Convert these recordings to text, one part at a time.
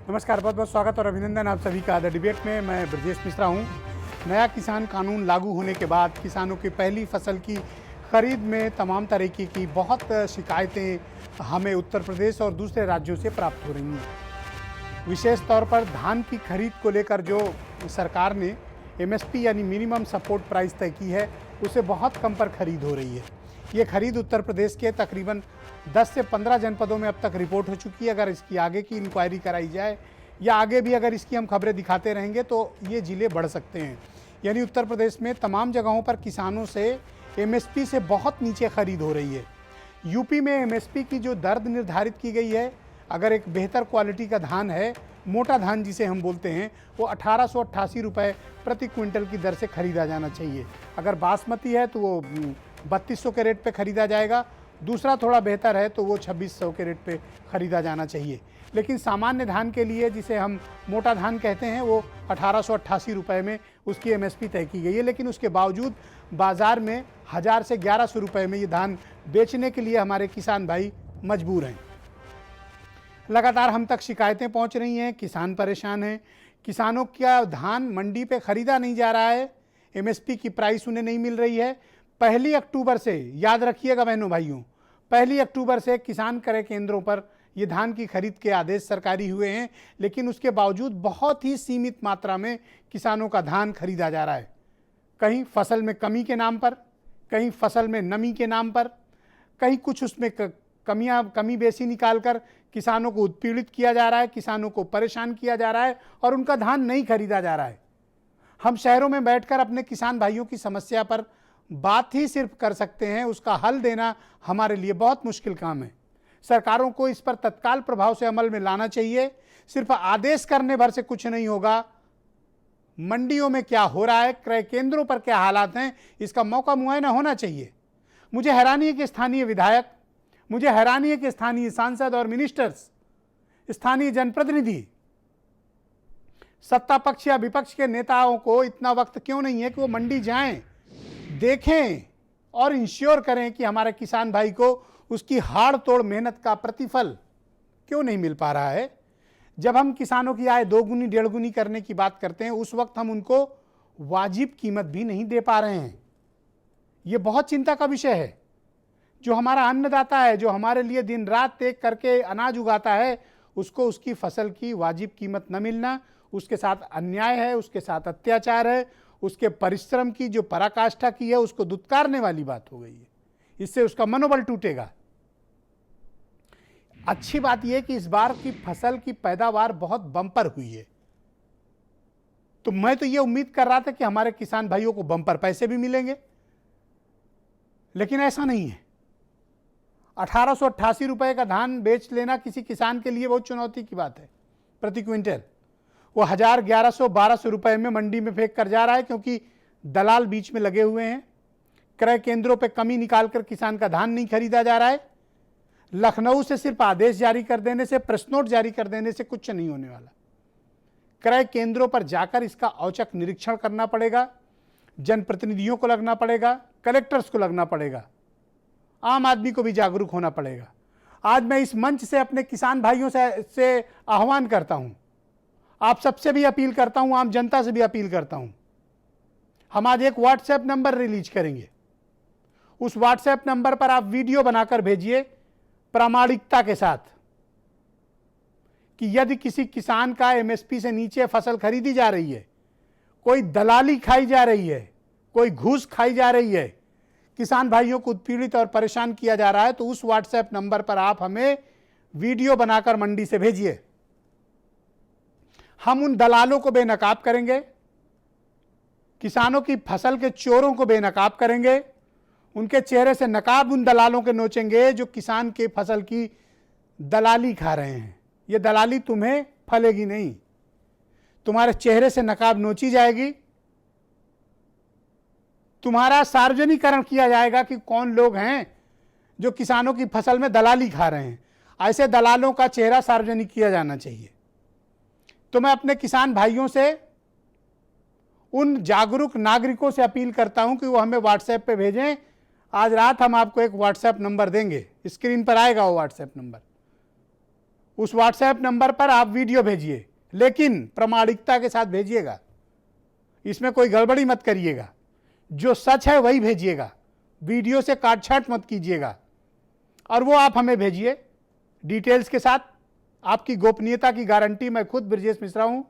नमस्कार, बहुत बहुत स्वागत और अभिनंदन आप सभी का द डिबेट में। मैं ब्रजेश मिश्रा हूँ। नया किसान कानून लागू होने के बाद किसानों की पहली फसल की खरीद में तमाम तरीके की बहुत शिकायतें हमें उत्तर प्रदेश और दूसरे राज्यों से प्राप्त हो रही हैं। विशेष तौर पर धान की खरीद को लेकर जो सरकार ने MSP यानी मिनिमम सपोर्ट प्राइस तय की है, उसे बहुत कम पर खरीद हो रही है। ये खरीद उत्तर प्रदेश के तकरीबन 10 से 15 जनपदों में अब तक रिपोर्ट हो चुकी है। अगर इसकी आगे की इंक्वायरी कराई जाए या आगे भी अगर इसकी हम खबरें दिखाते रहेंगे तो ये ज़िले बढ़ सकते हैं। यानी उत्तर प्रदेश में तमाम जगहों पर किसानों से MSP से बहुत नीचे खरीद हो रही है। यूपी में MSP की जो दर निर्धारित की गई है, अगर एक बेहतर क्वालिटी का धान है, मोटा धान जिसे हम बोलते हैं, वो 1888 रुपये प्रति क्विंटल की दर से खरीदा जाना चाहिए। अगर बासमती है तो वो 3200 के रेट पे खरीदा जाएगा। दूसरा थोड़ा बेहतर है तो वो 2600 के रेट पे खरीदा जाना चाहिए। लेकिन सामान्य धान के लिए, जिसे हम मोटा धान कहते हैं, वो 1888 रुपये में उसकी MSP तय की गई है। लेकिन उसके बावजूद बाज़ार में 1000 से 1100 रुपये में ये धान बेचने के लिए हमारे किसान भाई मजबूर हैं। लगातार हम तक शिकायतें पहुंच रही हैं, किसान परेशान हैं। किसानों का धान मंडी पे ख़रीदा नहीं जा रहा है, MSP की प्राइस उन्हें नहीं मिल रही है। 1 अक्टूबर से, याद रखिएगा बहनों भाइयों, 1 अक्टूबर से किसान क्रय केंद्रों पर ये धान की खरीद के आदेश सरकारी हुए हैं। लेकिन उसके बावजूद बहुत ही सीमित मात्रा में किसानों का धान खरीदा जा रहा है। कहीं फसल में कमी के नाम पर, कहीं फसल में नमी के नाम पर, कहीं कुछ उसमें कमी बेसी निकालकर किसानों को उत्पीड़ित किया जा रहा है, किसानों को परेशान किया जा रहा है और उनका धान नहीं खरीदा जा रहा है। हम शहरों में बैठकर अपने किसान भाइयों की समस्या पर बात ही सिर्फ कर सकते हैं, उसका हल देना हमारे लिए बहुत मुश्किल काम है। सरकारों को इस पर तत्काल प्रभाव से अमल में लाना चाहिए। सिर्फ आदेश करने भर से कुछ नहीं होगा। मंडियों में क्या हो रहा है, क्रय केंद्रों पर क्या हालात हैं, इसका मौका मुआयना होना चाहिए। मुझे हैरानी है कि स्थानीय विधायक, मुझे हैरानी है कि स्थानीय सांसद और मिनिस्टर्स, स्थानीय जनप्रतिनिधि, सत्ता पक्ष या विपक्ष के नेताओं को इतना वक्त क्यों नहीं है कि वो मंडी जाएं, देखें और इंश्योर करें कि हमारे किसान भाई को उसकी हाड़ तोड़ मेहनत का प्रतिफल क्यों नहीं मिल पा रहा है। जब हम किसानों की आय 2 गुनी 1.5 गुनी करने की बात करते हैं, उस वक्त हम उनको वाजिब कीमत भी नहीं दे पा रहे हैं। ये बहुत चिंता का विषय है। जो हमारा अन्नदाता है, जो हमारे लिए दिन रात एक करके अनाज उगाता है, उसको उसकी फसल की वाजिब कीमत न मिलना, उसके साथ अन्याय है, उसके साथ अत्याचार है, उसके परिश्रम की जो पराकाष्ठा की है उसको दुत्कारने वाली बात हो गई है। इससे उसका मनोबल टूटेगा। अच्छी बात यह कि इस बार की फसल की पैदावार बहुत बम्पर हुई है, तो मैं तो ये उम्मीद कर रहा था कि हमारे किसान भाइयों को बम्पर पैसे भी मिलेंगे, लेकिन ऐसा नहीं है। 1888 रुपये का धान बेच लेना किसी किसान के लिए बहुत चुनौती की बात है प्रति क्विंटल। वो 1000, 1100, 1200 रुपये में मंडी में फेंक कर जा रहा है, क्योंकि दलाल बीच में लगे हुए हैं। क्रय केंद्रों पे कमी निकालकर किसान का धान नहीं खरीदा जा रहा है। लखनऊ से सिर्फ आदेश जारी कर देने से, प्रेस नोट जारी कर देने से कुछ नहीं होने वाला। क्रय केंद्रों पर जाकर इसका औचक निरीक्षण करना पड़ेगा, जनप्रतिनिधियों को लगना पड़ेगा, कलेक्टर्स को लगना पड़ेगा, आम आदमी को भी जागरूक होना पड़ेगा। आज मैं इस मंच से अपने किसान भाइयों से आह्वान करता हूं, आप सबसे भी अपील करता हूं, आम जनता से भी अपील करता हूं। हम आज एक व्हाट्सएप नंबर रिलीज करेंगे। उस व्हाट्सएप नंबर पर आप वीडियो बनाकर भेजिए प्रामाणिकता के साथ कि यदि किसी किसान का MSP से नीचे फसल खरीदी जा रही है, कोई दलाली खाई जा रही है, कोई घूस खाई जा रही है, किसान भाइयों को उत्पीड़ित और परेशान किया जा रहा है, तो उस व्हाट्सएप नंबर पर आप हमें वीडियो बनाकर मंडी से भेजिए। हम उन दलालों को बेनकाब करेंगे, किसानों की फसल के चोरों को बेनकाब करेंगे, उनके चेहरे से नकाब उन दलालों के नोचेंगे जो किसान के फसल की दलाली खा रहे हैं। ये दलाली तुम्हें फलेगी नहीं, तुम्हारे चेहरे से नकाब नोची जाएगी, तुम्हारा सार्वजनिकरण किया जाएगा कि कौन लोग हैं जो किसानों की फसल में दलाली खा रहे हैं। ऐसे दलालों का चेहरा सार्वजनिक किया जाना चाहिए। तो मैं अपने किसान भाइयों से, उन जागरूक नागरिकों से अपील करता हूं कि वो हमें व्हाट्सएप पे भेजें। आज रात हम आपको एक व्हाट्सएप नंबर देंगे, स्क्रीन पर आएगा वो व्हाट्सएप नंबर। उस व्हाट्सएप नंबर पर आप वीडियो भेजिए, लेकिन प्रामाणिकता के साथ भेजिएगा। इसमें कोई गड़बड़ी मत करिएगा, जो सच है वही भेजिएगा, वीडियो से काटछाट मत कीजिएगा। और वो आप हमें भेजिए डिटेल्स के साथ। आपकी गोपनीयता की गारंटी मैं खुद ब्रजेश मिश्रा हूं,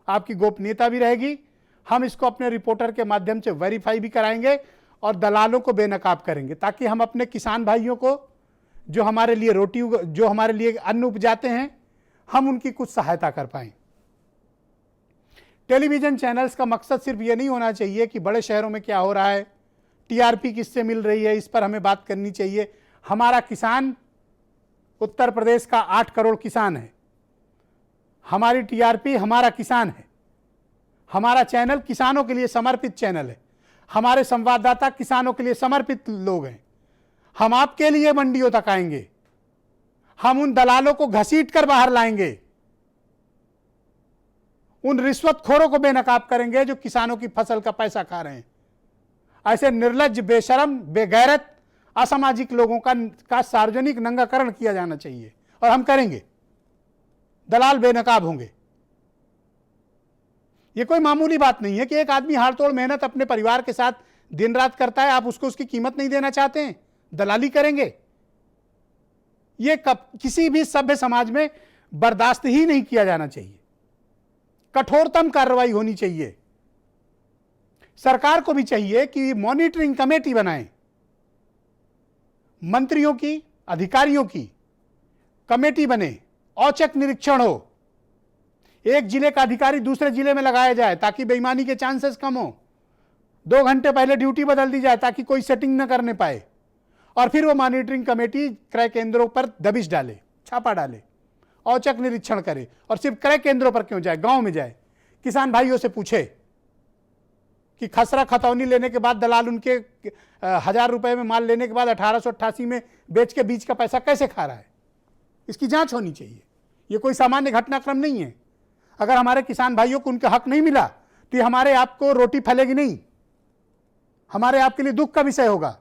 आपकी गोपनीयता भी रहेगी। हम इसको अपने रिपोर्टर के माध्यम से वेरीफाई भी कराएंगे और दलालों को बेनकाब करेंगे, ताकि हम अपने किसान भाइयों को जो हमारे लिए अन्न उपजाते हैं, हम उनकी कुछ सहायता कर पाएं। टेलीविजन चैनल्स का मकसद सिर्फ ये नहीं होना चाहिए कि बड़े शहरों में क्या हो रहा है, टीआरपी किससे मिल रही है, इस पर हमें बात करनी चाहिए। हमारा किसान, उत्तर प्रदेश का 8 करोड़ किसान है, हमारी टीआरपी हमारा किसान है। हमारा चैनल किसानों के लिए समर्पित चैनल है, हमारे संवाददाता किसानों के लिए समर्पित लोग हैं। हम आपके लिए मंडियों तक आएंगे, हम उन दलालों को घसीट कर बाहर लाएंगे, उन रिश्वतखोरों को बेनकाब करेंगे जो किसानों की फसल का पैसा खा रहे हैं। ऐसे निर्लज्ज, बेशरम, बेगैरत, असामाजिक लोगों का सार्वजनिक नंगाकरण किया जाना चाहिए और हम करेंगे। दलाल बेनकाब होंगे। यह कोई मामूली बात नहीं है कि एक आदमी हाड़तोड़ मेहनत अपने परिवार के साथ दिन रात करता है, आप उसको उसकी कीमत नहीं देना चाहते हैं, दलाली करेंगे। यह किसी भी सभ्य समाज में बर्दाश्त ही नहीं किया जाना चाहिए, कठोरतम कार्रवाई होनी चाहिए। सरकार को भी चाहिए कि मॉनिटरिंग कमेटी बनाए, मंत्रियों की, अधिकारियों की कमेटी बने, औचक निरीक्षण हो, एक जिले का अधिकारी दूसरे जिले में लगाया जाए ताकि बेईमानी के चांसेस कम हो, 2 घंटे पहले ड्यूटी बदल दी जाए ताकि कोई सेटिंग न करने पाए, और फिर वो मॉनिटरिंग कमेटी क्रय केंद्रों पर दबिश डाले, छापा डाले, औचक निरीक्षण करे। और सिर्फ क्रय केंद्रों पर क्यों जाए, गांव में जाए, किसान भाइयों से पूछे कि खसरा खतौनी लेने के बाद दलाल उनके 1000 रुपए में माल लेने के बाद 1888 में बेच के बीज का पैसा कैसे खा रहा है, इसकी जांच होनी चाहिए। ये कोई सामान्य घटनाक्रम नहीं है। अगर हमारे किसान भाइयों को उनका हक नहीं मिला तो ये हमारे आपको रोटी फैलेगी नहीं, हमारे आपके लिए दुख का विषय होगा।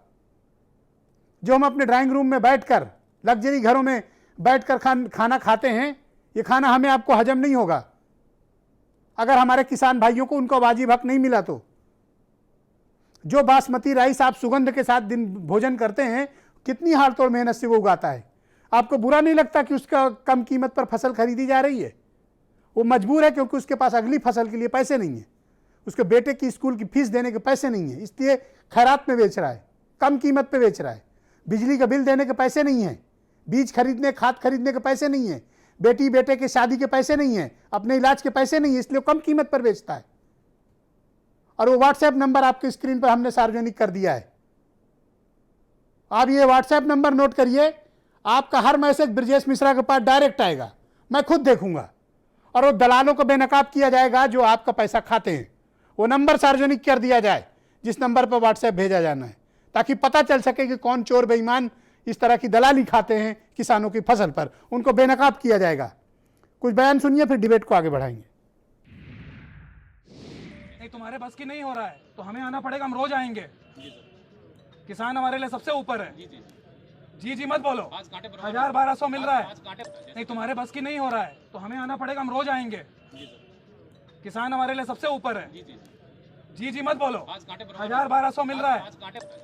जो हम अपने ड्राइंग रूम में बैठकर, लग्जरी घरों में बैठकर खाना खाते हैं, ये खाना हमें आपको हजम नहीं होगा अगर हमारे किसान भाइयों को उनका वाजिब हक नहीं मिला। तो जो बासमती राइस आप सुगंध के साथ दिन भोजन करते हैं, कितनी हाड़तोड़ मेहनत से वो उगाता है। आपको बुरा नहीं लगता कि उसका कम कीमत पर फसल खरीदी जा रही है? वो मजबूर है क्योंकि उसके पास अगली फसल के लिए पैसे नहीं है, उसके बेटे की स्कूल की फीस देने के पैसे नहीं है, इसलिए खैरात में बेच रहा है, कम कीमत पे बेच रहा है। बिजली का बिल देने के पैसे नहीं है, बीज खरीदने, खाद खरीदने के पैसे नहीं है, बेटी बेटे के शादी के पैसे नहीं है, अपने इलाज के पैसे नहीं है, इसलिए कम कीमत पर बेचता है। और वो व्हाट्सएप नंबर आपके स्क्रीन पर हमने सार्वजनिक कर दिया है। आप ये व्हाट्सएप नंबर नोट करिए, आपका हर मैसेज ब्रजेश मिश्रा के पास डायरेक्ट आएगा, मैं खुद देखूंगा, और वो दलालों को बेनकाब किया जाएगा जो आपका पैसा खाते हैं। वो नंबर सार्वजनिक कर दिया जाए जिस नंबर पर व्हाट्सएप भेजा जाना है, ताकि पता चल सके कि कौन चोर बेईमान इस तरह की दलाली खाते हैं किसानों की फसल पर, उनको बेनकाब किया जाएगा। कुछ बयान सुनिए, फिर डिबेट को आगे बढ़ाएंगे। नहीं, तुम्हारे बस की नहीं हो रहा है तो हमें आना पड़ेगा, हम रोज आएंगे। किसान हमारे लिए सबसे ऊपर है। जी जी मत बोलो, 1000-1200 मिल रहा है। नहीं, तुम्हारे बस की नहीं हो रहा है तो हमें आना पड़ेगा, हम रोज आएंगे। किसान हमारे लिए सबसे ऊपर है। जी जी मत बोलो, 1000-1200 मिल रहा है।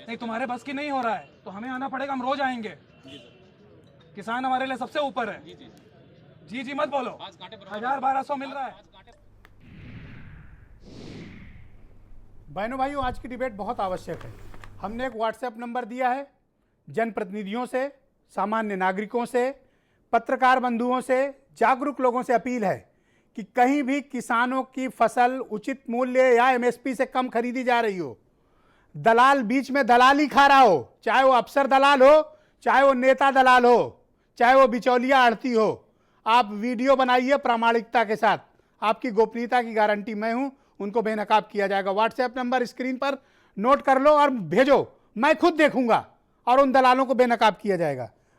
नहीं, तुम्हारे बस की नहीं हो रहा है तो हमें आना पड़ेगा, हम रोज आएंगे। किसान हमारे लिए सबसे ऊपर है। जी जी मत बोलो, 1000-1200 मिल रहा है। बहनों भाइयों, आज की डिबेट बहुत आवश्यक है। हमने एक व्हाट्सएप नंबर दिया है, जनप्रतिनिधियों से, सामान्य नागरिकों से, पत्रकार बंधुओं से, जागरूक लोगों से अपील है कि कहीं भी किसानों की फसल उचित मूल्य या एमएसपी से कम खरीदी जा रही हो, दलाल बीच में दलाली खा रहा हो, चाहे वो अफसर दलाल हो, चाहे वो नेता दलाल हो, चाहे वो बिचौलिया आड़ती हो, आप वीडियो बनाइए प्रामाणिकता के साथ, आपकी गोपनीयता की गारंटी मैं हूं, उनको बेनकाब किया जाएगा। व्हाट्सएप नंबर स्क्रीन पर नोट कर लो और भेजो, मैं खुद देखूंगा और उन दलालों को बेनकाब किया जाएगा।